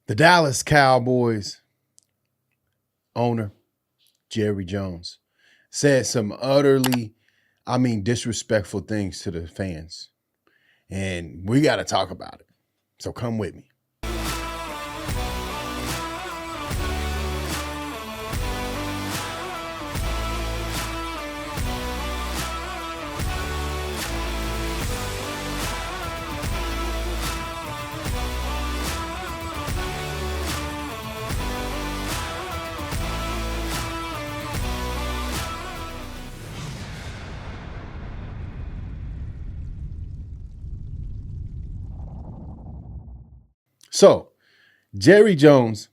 The Dallas Cowboys owner, Jerry Jones, said some utterly, disrespectful things to the fans. And we got to talk about it. So come with me. So, Jerry Jones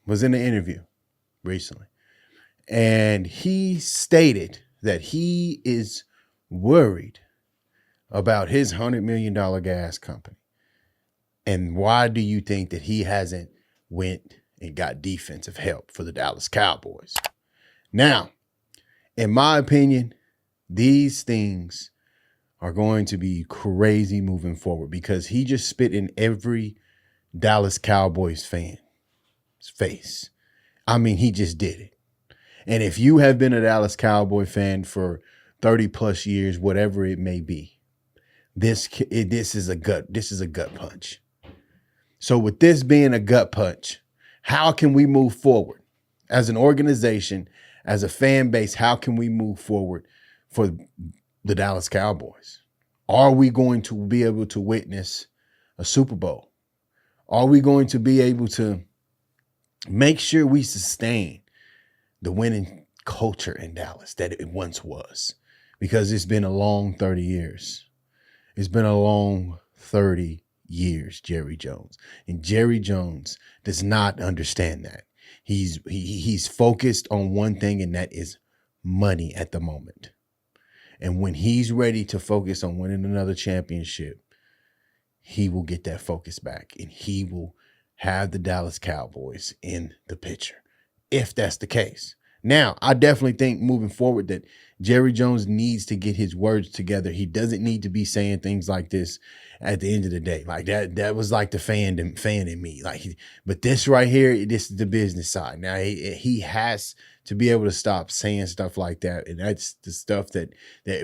was in an interview recently, and he stated that he is worried about his $100 million gas company. And why do you think that he hasn't went and got defensive help for the Dallas Cowboys? Now, in my opinion, these things are going to be crazy moving forward because he just spit in every Dallas Cowboys fan's face. He just did it. And if you have been a Dallas Cowboy fan for 30 plus years, whatever it may be, this is a gut punch. So with this being a gut punch, how can we move forward as an organization, as a fan base? How can we move forward for the Dallas Cowboys? Are we going to be able to witness a Super Bowl? Are we going to be able to make sure we sustain the winning culture in Dallas that it once was? Because it's been a long 30 years. It's been a long 30 years, Jerry Jones. And Jerry Jones does not understand that. He's focused on one thing, and that is money at the moment. And when he's ready to focus on winning another championship, he will get that focus back, and he will have the Dallas Cowboys in the picture, if that's the case. Now, I definitely think moving forward that Jerry Jones needs to get his words together. He doesn't need to be saying things like this at the end of the day. Like that was like the fan in me. But this right here, this is the business side. Now he has to be able to stop saying stuff like that. And that's the stuff that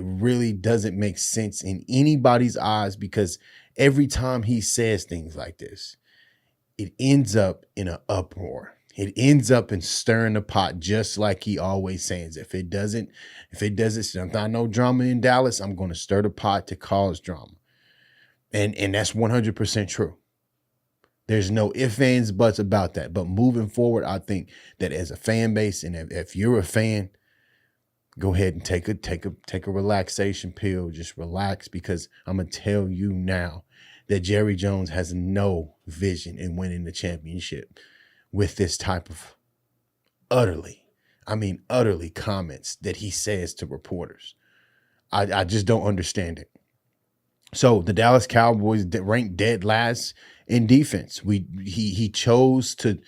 really doesn't make sense in anybody's eyes, because every time he says things like this, it ends up in an uproar. It ends up in stirring the pot, just like he always says. If it doesn't, since I know drama in Dallas, I'm going to stir the pot to cause drama. And that's 100% true. There's no ifs, ands, buts about that. But moving forward, I think that as a fan base, and if you're a fan, go ahead and take a relaxation pill. Just relax, because I'm going to tell you now that Jerry Jones has no vision in winning the championship with this type of utterly comments that he says to reporters. I just don't understand it. So the Dallas Cowboys ranked dead last in defense. He chose to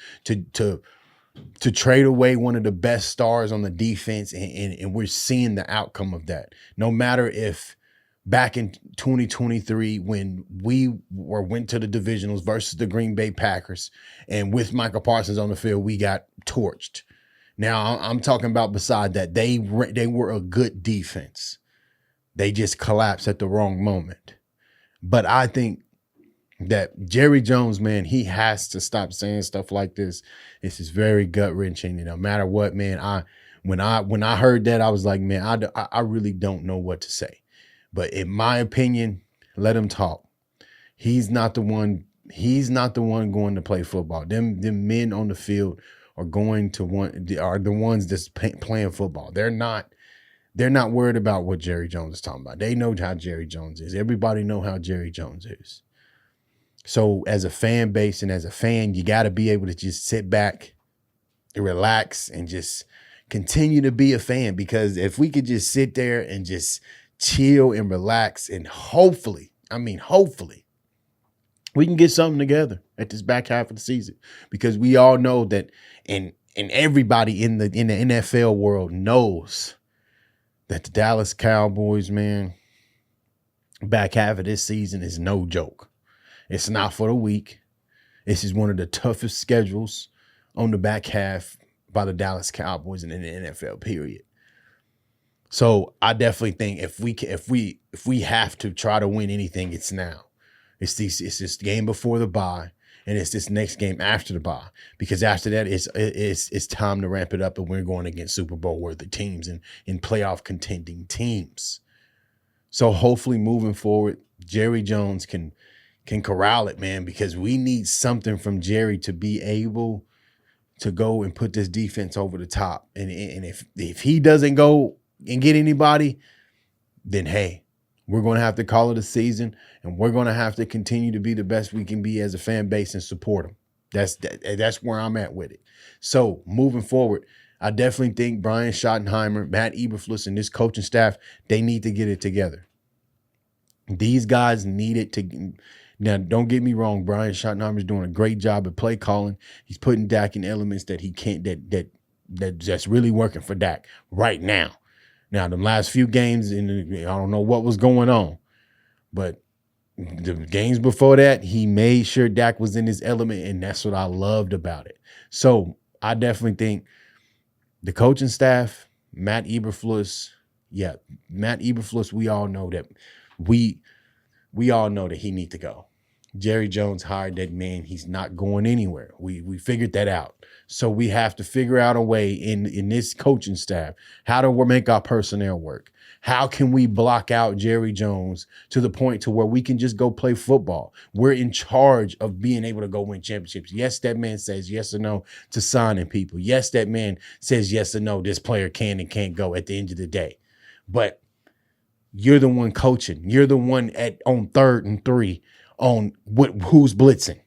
trade away one of the best stars on the defense, and we're seeing the outcome of that. No matter if back in 2023, when we went to the divisionals versus the Green Bay Packers, and with Michael Parsons on the field, we got torched. Now I'm talking about beside that, they were a good defense. They just collapsed at the wrong moment. But I think that Jerry Jones, man, he has to stop saying stuff like this. This is very gut wrenching. And no matter what, man, when I heard that, I was like, man, I really don't know what to say. But in my opinion, let him talk. He's not the one going to play football. Them men on the field are the ones that's playing football. They're not worried about what Jerry Jones is talking about. They know how Jerry Jones is. Everybody know how Jerry Jones is. So as a fan base and as a fan, you got to be able to just sit back and relax and just continue to be a fan. Because if we could just sit there and just chill and relax, and hopefully, we can get something together at this back half of the season, because we all know that, and everybody in the NFL world knows that the Dallas Cowboys, man, back half of this season is no joke. It's not for the weak. This is one of the toughest schedules on the back half by the Dallas Cowboys in the NFL, period. So I definitely think if we have to try to win anything, it's now. It's this game before the bye, and it's this next game after the bye. Because after that, it's time to ramp it up, and we're going against Super Bowl worthy teams and playoff contending teams. So hopefully, moving forward, Jerry Jones can corral it, man, because we need something from Jerry to be able to go and put this defense over the top. And if he doesn't go and get anybody, then hey, we're going to have to call it a season, and we're going to have to continue to be the best we can be as a fan base and support them. That's where I'm at with it. So moving forward, I definitely think Brian Schottenheimer, Matt Eberflus, and this coaching staff, they need to get it together. These guys need it to. Now, don't get me wrong. Brian Schottenheimer is doing a great job at play calling. He's putting Dak in elements that he can't. That's really working for Dak right now. Now, the last few games, I don't know what was going on, but the games before that, he made sure Dak was in his element, and that's what I loved about it. So I definitely think the coaching staff, Matt Eberflus, we all know that we all know that he needs to go. Jerry Jones hired that man. He's not going anywhere. We figured that out. So we have to figure out a way in this coaching staff how to make our personnel work. How can we block out Jerry Jones to the point to where we can just go play football? We're in charge of being able to go win championships. Yes, that man says yes or no to signing people. Yes, that man says yes or no, this player can and can't go at the end of the day. But you're the one coaching. You're the one on 3rd and 3 on who's blitzing.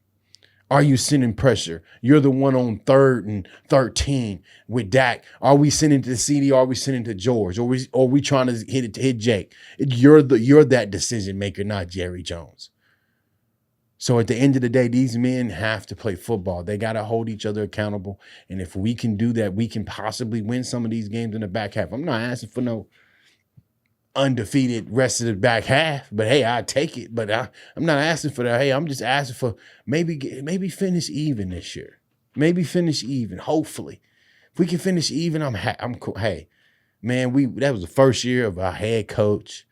Are you sending pressure? You're the one on 3rd and 13 with Dak. Are we sending to CD? Are we sending to George? Or are we trying to hit Jake? You're that decision maker, not Jerry Jones. So at the end of the day, these men have to play football. They got to hold each other accountable. And if we can do that, we can possibly win some of these games in the back half. I'm not asking for no undefeated rest of the back half, but hey, I take it. But I'm not asking for that. Hey, I'm just asking for maybe finish even this year. Maybe finish even. Hopefully, if we can finish even, I'm cool. Hey, man, that was the first year of our head coach.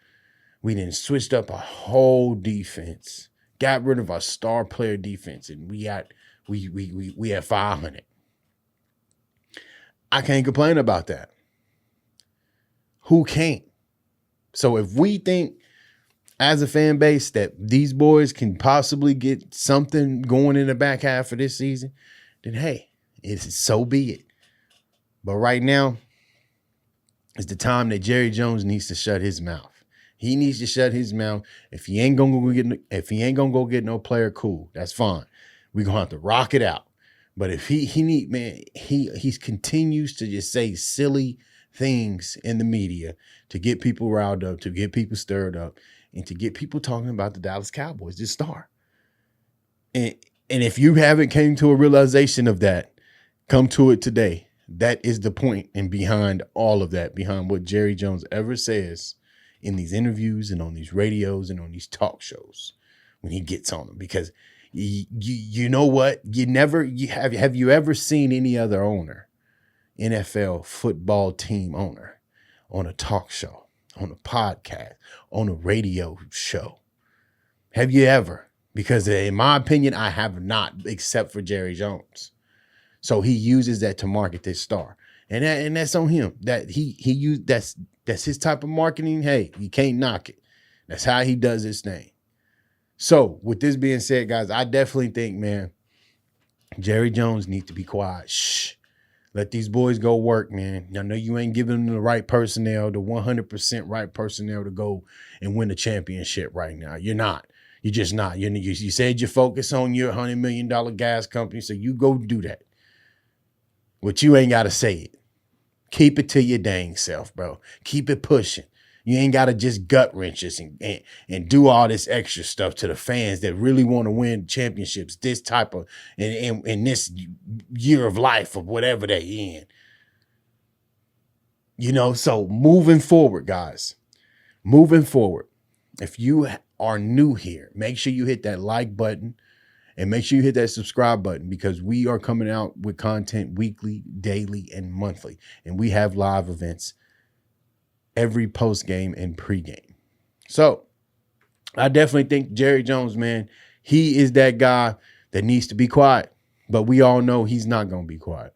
We then switched up our whole defense, got rid of our star player defense, and we had 500. I can't complain about that. Who can't? So if we think as a fan base that these boys can possibly get something going in the back half of this season, then hey, so be it. But right now is the time that Jerry Jones needs to shut his mouth. He needs to shut his mouth. If he ain't gonna go get no player, cool, that's fine. We're gonna have to rock it out. But if he continues to just say silly things in the media to get people riled up, to get people stirred up, and to get people talking about the Dallas Cowboys, this star. And if you haven't came to a realization of that, come to it today. That is the point and behind all of that, behind what Jerry Jones ever says in these interviews and on these radios and on these talk shows when he gets on them. Because you know what? Have you ever seen any other owner, NFL football team owner, on a talk show, on a podcast, on a radio show? Have you ever? Because in my opinion, I have not, except for Jerry Jones. So he uses that to market this star. And that's on him. That he used that's his type of marketing. Hey, you can't knock it. That's how he does his thing. So with this being said, guys, I definitely think, man, Jerry Jones needs to be quiet. Shh. Let these boys go work, man. I know you ain't giving them the right personnel, the 100% right personnel to go and win the championship right now. You're not. You're just not. You said you focus on your $100 million gas company, so you go do that. But you ain't got to say it. Keep it to your dang self, bro. Keep it pushing. You ain't got to just gut wrenches and do all this extra stuff to the fans that really want to win championships, this type of, in this year of life or whatever they in. You know, so moving forward, guys, if you are new here, make sure you hit that like button And make sure you hit that subscribe button because we are coming out with content weekly, daily, and monthly. And we have live events every post game and pregame. So I definitely think Jerry Jones, man, he is that guy that needs to be quiet. But we all know he's not going to be quiet.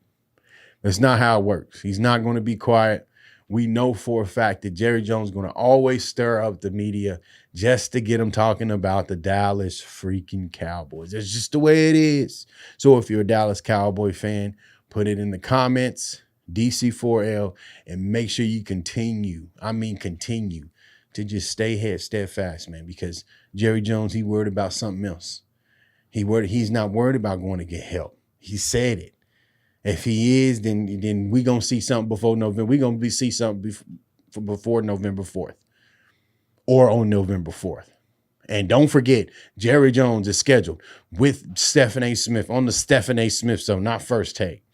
That's not how it works. He's not going to be quiet. We know for a fact that Jerry Jones is going to always stir up the media just to get them talking about the Dallas freaking Cowboys. It's just the way it is. So if you're a Dallas Cowboy fan, put it in the comments, DC4L, and make sure you continue to just stay head steadfast, man, because Jerry Jones, he worried about something else. He's not worried about going to get help. He said it. If he is, then we're going to see something before November. We're going to see something before November 4th or on November 4th. And don't forget, Jerry Jones is scheduled with Stephen A. Smith on the Stephen A. Smith Show, not First Take.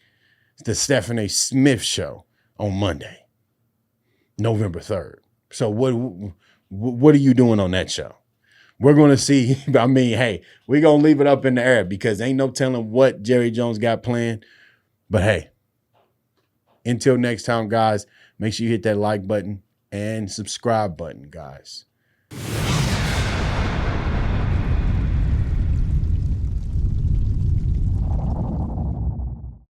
It's the Stephen A. Smith Show on Monday, November 3rd. So what are you doing on that show? We're going to see. I mean, hey, we're going to leave it up in the air because ain't no telling what Jerry Jones got planned. But hey, until next time, guys, make sure you hit that like button and subscribe button, guys.